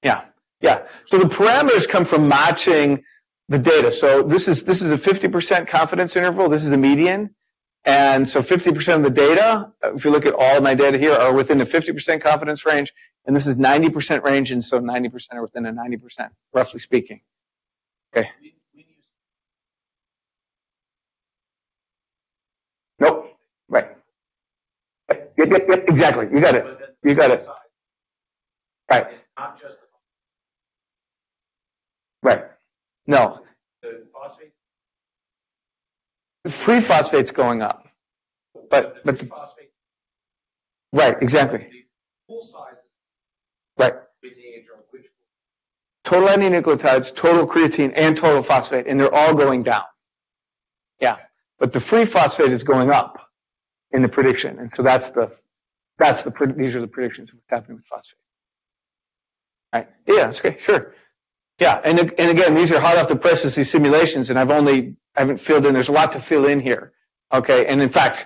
Yeah. So the parameters come from matching the data. So this is a 50% confidence interval. This is the median. And so 50% of the data, if you look at all of my data here, are within the 50% confidence range, and this is 90% range, and so 90% are within a 90%, roughly speaking. Okay. Nope. Right. Yep, exactly. You got it. Right. Right. No. The free phosphate's going up, but the phosphate. Right, exactly. Pool sizes. Right. Total adinucleotides, total creatine, and total phosphate, and they're all going down. Yeah, but the free phosphate is going up in the prediction, and so these are the predictions of what's happening with phosphate. Right? Yeah, that's okay, sure. Yeah, and again, these are hot off the presses, these simulations, and I haven't filled in. There's a lot to fill in here. Okay, and in fact,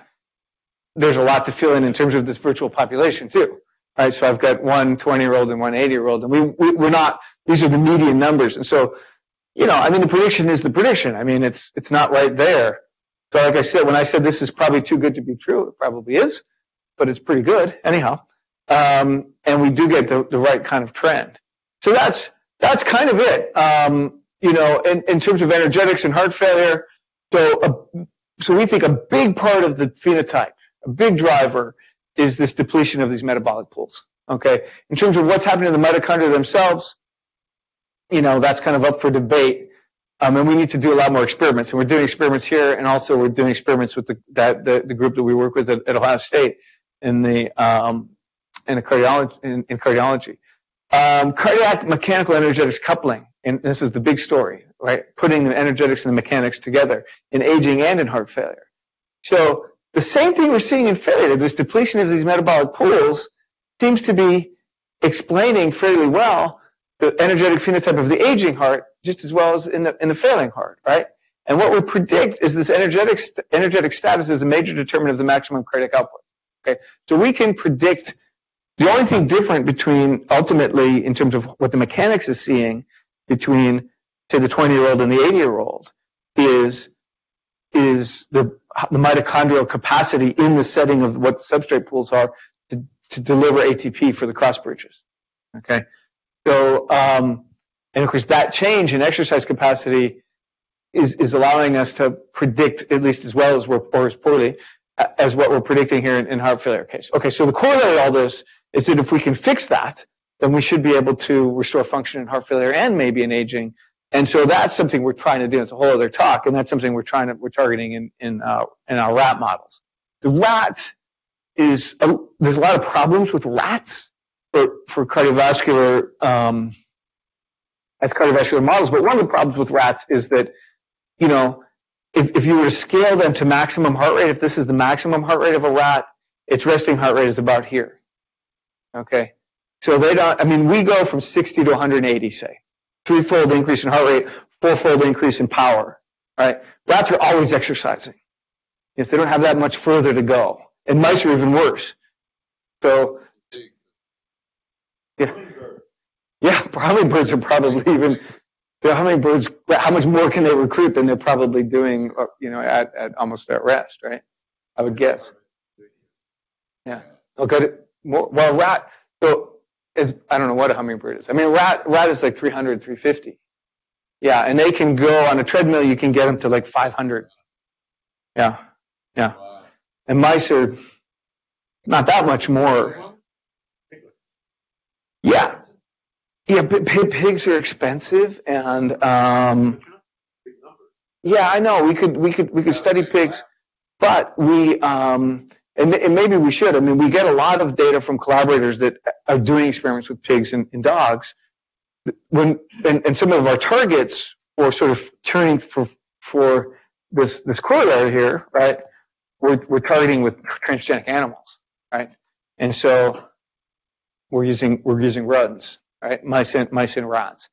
there's a lot to fill in terms of this virtual population too. Right, so I've got one 20-year-old and one 80-year-old, and we're not. These are the median numbers, and so, the prediction is the prediction. It's not right there. So, like I said, when I said this is probably too good to be true, it probably is, but it's pretty good anyhow. And we do get the right kind of trend. So that's kind of it. In terms of energetics and heart failure, so we think a big part of the phenotype, a big driver, is this depletion of these metabolic pools. Okay. In terms of what's happening to the mitochondria themselves, that's kind of up for debate. And we need to do a lot more experiments. And we're doing experiments here, and also we're doing experiments with the group that we work with at Ohio State in cardiology. Cardiac mechanical energetics coupling, and this is the big story, right? Putting the energetics and the mechanics together in aging and in heart failure. So the same thing we're seeing in failure, this depletion of these metabolic pools, seems to be explaining fairly well the energetic phenotype of the aging heart, just as well as in the failing heart, right? And what we predict is this energetic status is a major determinant of the maximum cardiac output. Okay, so we can predict. The only thing different between, ultimately, in terms of what the mechanics is seeing between, say, the 20-year-old and the 80-year-old is the mitochondrial capacity in the setting of what substrate pools are to deliver ATP for the cross bridges. Okay, so and of course that change in exercise capacity is allowing us to predict at least as well as or as poorly as what we're predicting here in heart failure case. Okay, so the corollary of all this is that if we can fix that, then we should be able to restore function in heart failure and maybe in aging. And so that's something we're trying to do. It's a whole other talk, and that's something we're targeting in our rat models. The rat there's a lot of problems with rats for cardiovascular as cardiovascular models. But one of the problems with rats is that, you know, if you were to scale them to maximum heart rate, if this is the maximum heart rate of a rat, its resting heart rate is about here. Okay, so we go from 60 to 180, say. Threefold increase in heart rate, fourfold increase in power, right? Rats are always exercising. Yes, they don't have that much further to go. And mice are even worse. So, yeah, hummingbirds are probably even, hummingbirds, how much more can they recruit than they're probably doing, you know, at almost at rest, right? I would guess. Yeah. Okay. Well, rat, so I don't know what a hummingbird is. I mean, rat is like 300, 350. Yeah, and they can go on a treadmill, you can get them to like 500. Yeah, yeah. And mice are not that much more. Yeah. Yeah, pigs are expensive, and yeah, I know. We could study pigs, but and maybe we should. I mean, we get a lot of data from collaborators that are doing experiments with pigs and dogs. And some of our targets for sort of turning for this corollary here, right? We're targeting with transgenic animals, right? And so we're using rodents, right? Mice and rats.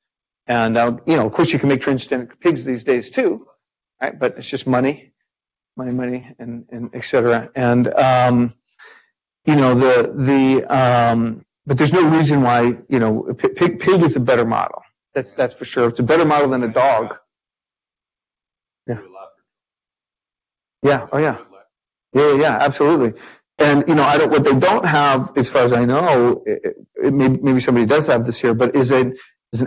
And you know, of course, you can make transgenic pigs these days too, right? But it's just money, and et cetera. And you know, but there's no reason why, you know, pig is a better model. That's for sure. It's a better model than a dog. Yeah. Yeah. Oh yeah. Yeah. Absolutely. And you know, what they don't have, as far as I know, maybe somebody does have this here, but is an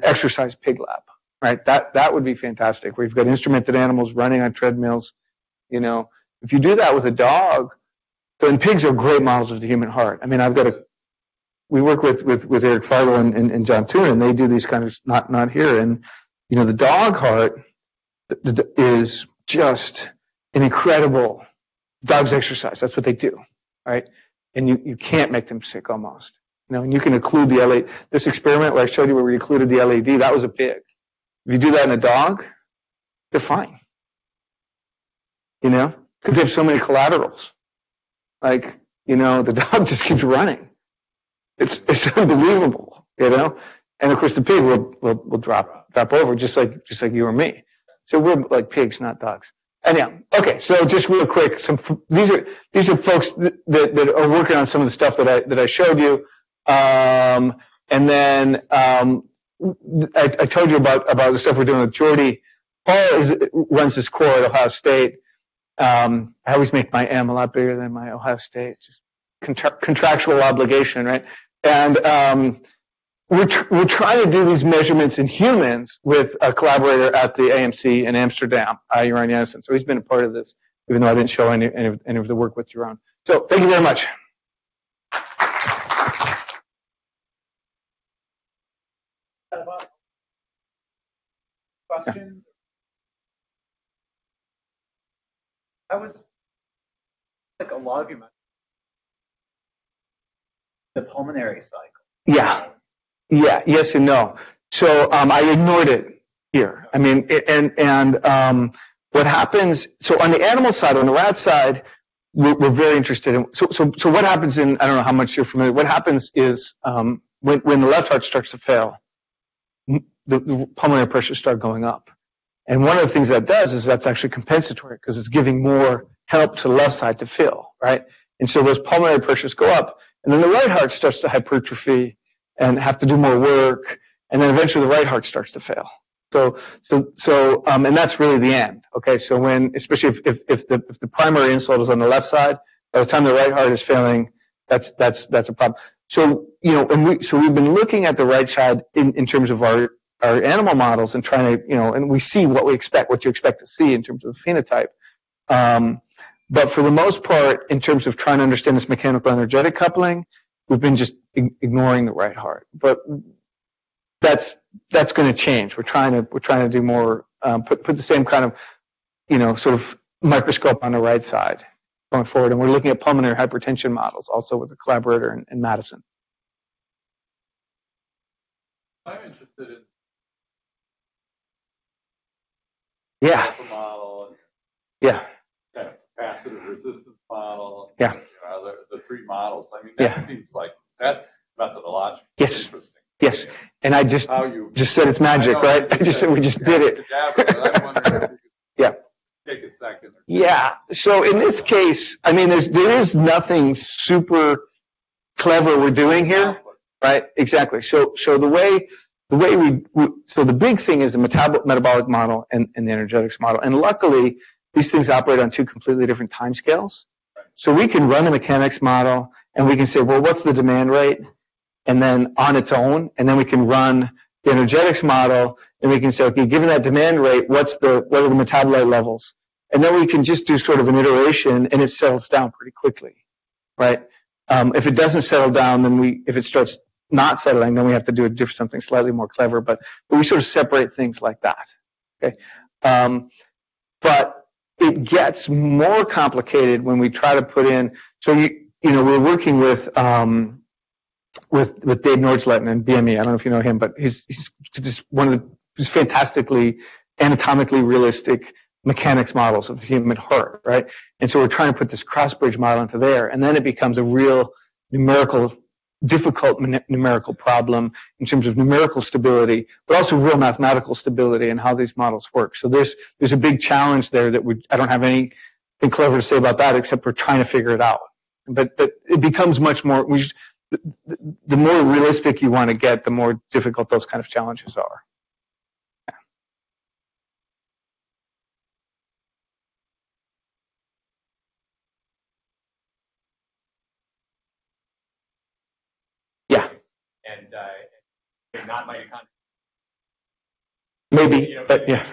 exercise pig lab, right? That would be fantastic. Where you've got instrumented animals running on treadmills. You know, if you do that with a dog, then pigs are great models of the human heart. I mean, we work with Eric Fargo and John Tuna, and they do these kind of not here. And you know, the dog heart is just an incredible dog's exercise. That's what they do, right? And you can't make them sick almost. You know, and you can occlude the LAD. This experiment where I showed you where we occluded the LAD, that was a pig. If you do that in a dog, they're fine. You know, because they have so many collaterals. Like, you know, the dog just keeps running. It's unbelievable, you know. And of course, the pig will drop over just like you or me. So we're like pigs, not dogs. Anyhow, okay. So just real quick, these are folks that are working on some of the stuff that I showed you. And then I told you about the stuff we're doing with Jordy. Paul runs this core at Ohio State. I always make my M a lot bigger than my Ohio State. Just contractual obligation, right? And we're trying to do these measurements in humans with a collaborator at the AMC in Amsterdam, Jeroen Janssen. So he's been a part of this, even though I didn't show any of the work with Jeroen. So thank you very much. Questions? I was like a lot of you mentioned the pulmonary cycle. Yeah. Yes and no. So I ignored it here. I mean, what happens? So on the animal side, on the rat side, we're very interested in. So what happens in, I don't know how much you're familiar. What happens is when the left heart starts to fail, the pulmonary pressures start going up. And one of the things that does is that's actually compensatory because it's giving more help to the left side to fill, right? And so those pulmonary pressures go up, and then the right heart starts to hypertrophy and have to do more work, and then eventually the right heart starts to fail. And that's really the end. Okay, so especially if the primary insult is on the left side, by the time the right heart is failing, that's a problem. So we've been looking at the right side in terms of our animal models and trying to and we see what you expect to see in terms of the phenotype. But for the most part, in terms of trying to understand this mechanical energetic coupling, we've been just ignoring the right heart. But that's going to change. We're trying to do more, put the same kind of, sort of microscope on the right side going forward. And we're looking at pulmonary hypertension models also with a collaborator in Madison. I'm interested in the model and yeah. kind of capacitive resistance model. Yeah. The three models. I mean, that seems like that's methodologically interesting. Yes, and I just said it's magic, right? I just said we just did it. I'm wondering if you could take a second. Yeah. So in this case, I mean, there is nothing super clever we're doing here, right? Exactly. So the way the big thing is the metabolic model and the energetics model, and luckily these things operate on two completely different time scales. So we can run the mechanics model and we can say, well, what's the demand rate? And then on its own, and then we can run the energetics model, and we can say, okay, given that demand rate, what are the metabolite levels? And then we can just do sort of an iteration, and it settles down pretty quickly, right? If it doesn't settle down, then if it starts not settling, then we have to do something slightly more clever. But we sort of separate things like that, okay? But it gets more complicated when we try to put in. So we're working with Dave Nordsleten and BME. I don't know if you know him, but he's just one of these fantastically anatomically realistic mechanics models of the human heart, right? And so we're trying to put this cross-bridge model into there, and then it becomes a real difficult numerical problem in terms of numerical stability, but also real mathematical stability and how these models work. So there's a big challenge there that I don't have anything clever to say about that, except we're trying to figure it out. But it becomes much more. The more realistic you want to get, the more difficult those kind of challenges are. Yeah. And not mitochondria. Maybe, but yeah.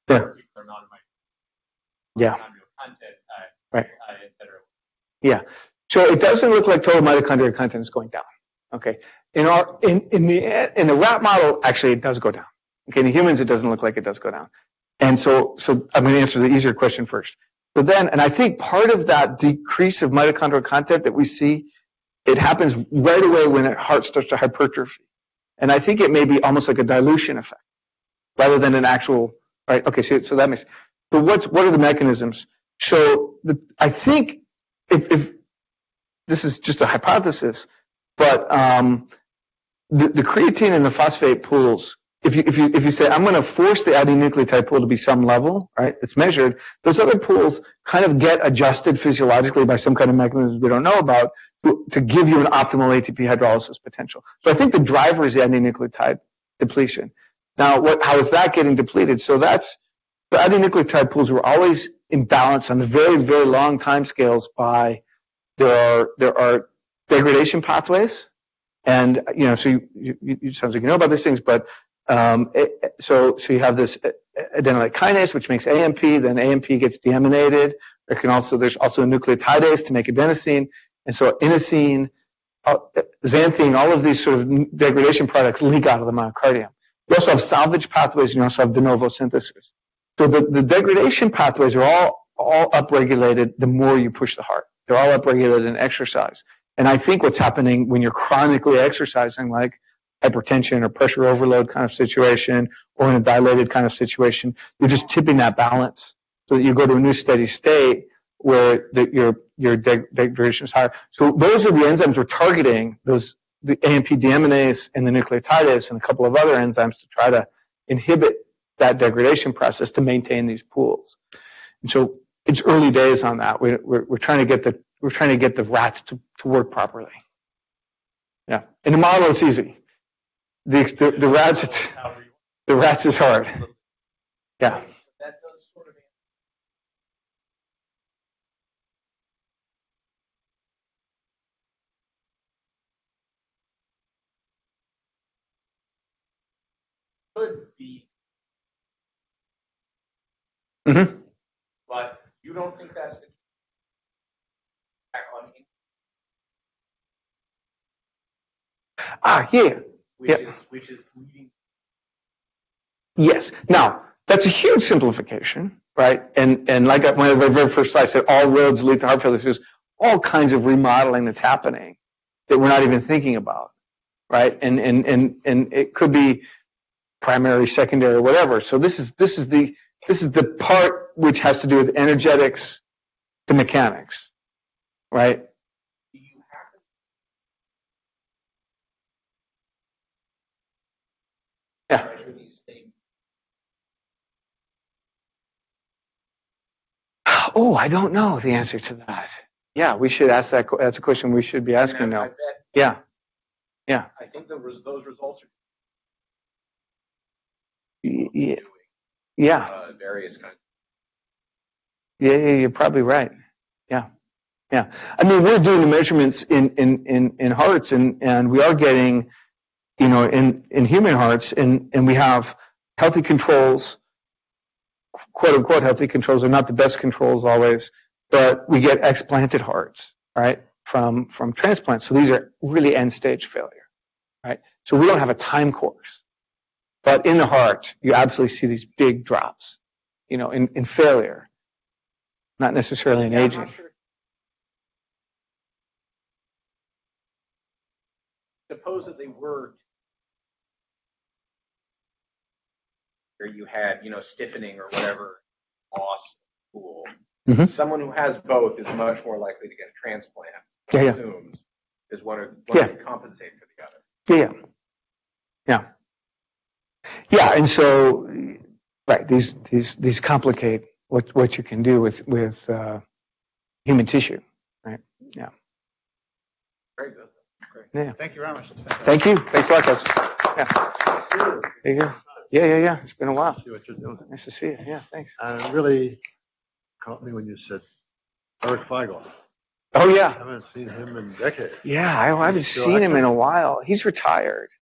Yeah. Yeah. Content, right. etc. Yeah. So it doesn't look like total mitochondrial content is going down. Okay. In the rat model, actually it does go down. Okay. In the humans, it doesn't look like it does go down. And so I'm going to answer the easier question first. So then, and I think part of that decrease of mitochondrial content that we see, it happens right away when the heart starts to hypertrophy. And I think it may be almost like a dilution effect rather than an actual, right? Okay. So that makes, but what are the mechanisms? So I think if this is just a hypothesis, but the creatine and the phosphate pools, if you say I'm going to force the adinucleotide pool to be some level, right? It's measured. Those other pools kind of get adjusted physiologically by some kind of mechanism we don't know about to give you an optimal ATP hydrolysis potential. So I think the driver is the adinucleotide depletion. Now, how is that getting depleted? So that's the adinucleotide pools were always in balance on the very, very long time scales by there are degradation pathways, and so you sounds like you know about these things, but so you have this adenylate kinase which makes AMP, then AMP gets deaminated. There's also a nucleotidase to make adenosine, and so inosine, xanthine, all of these sort of degradation products leak out of the myocardium. You also have salvage pathways, and you also have de novo synthesis. So the degradation pathways are all upregulated the more you push the heart. They're all upregulated in exercise. And I think what's happening when you're chronically exercising, like hypertension or pressure overload kind of situation, or in a dilated kind of situation, you're just tipping that balance. so that you go to a new steady state where your degradation is higher. So those are the enzymes we're targeting, the AMP deaminase and the nucleotidase and a couple of other enzymes to try to inhibit that degradation process to maintain these pools. And so it's early days on that. We're trying to get the rats to work properly. Yeah. In the model, it's easy. The rats is hard. Yeah. That does sort of could be, Mm-hmm. but you don't think that's the back on Yeah. which is leading. Yes. Now, that's a huge simplification, right? And like one of the very first slides said, all roads lead to heart failure. There's all kinds of remodeling that's happening that we're not even thinking about, right? And it could be primary, secondary, whatever. So this is the part which has to do with energetics to mechanics, right? Do you have Yeah. to measure these things? Oh, I don't know the answer to that. Yeah, we should ask that. That's a question we should be asking now. I bet. Yeah. Yeah. I think those results are Yeah. doing Yeah. various kinds. Yeah, you're probably right. Yeah. Yeah. I mean, we're doing the measurements in hearts and we are getting, in human hearts and we have healthy controls, quote unquote healthy controls are not the best controls always, but we get explanted hearts, right? From transplants. So these are really end stage failure, right? So we don't have a time course. But in the heart, you absolutely see these big drops, in failure, not necessarily in aging. Sure. Suppose that they were where you had, stiffening or whatever loss pool. Mm-hmm. Someone who has both is much more likely to get a transplant. Yeah. Assumes is one to compensate for the other. Yeah. Yeah, and so, right, these complicate what you can do with human tissue, right? Yeah. Very good. Great. Yeah. Thank you very much. Thank you. Thanks a lot, guys. Yeah. There you go. Yeah. It's been a while. See what you're doing. Nice to see you. Yeah, thanks. It really caught me when you said Eric Feigl. Oh, I yeah. haven't seen him in decades. Yeah, I haven't He's still seen him active? in a while. He's retired.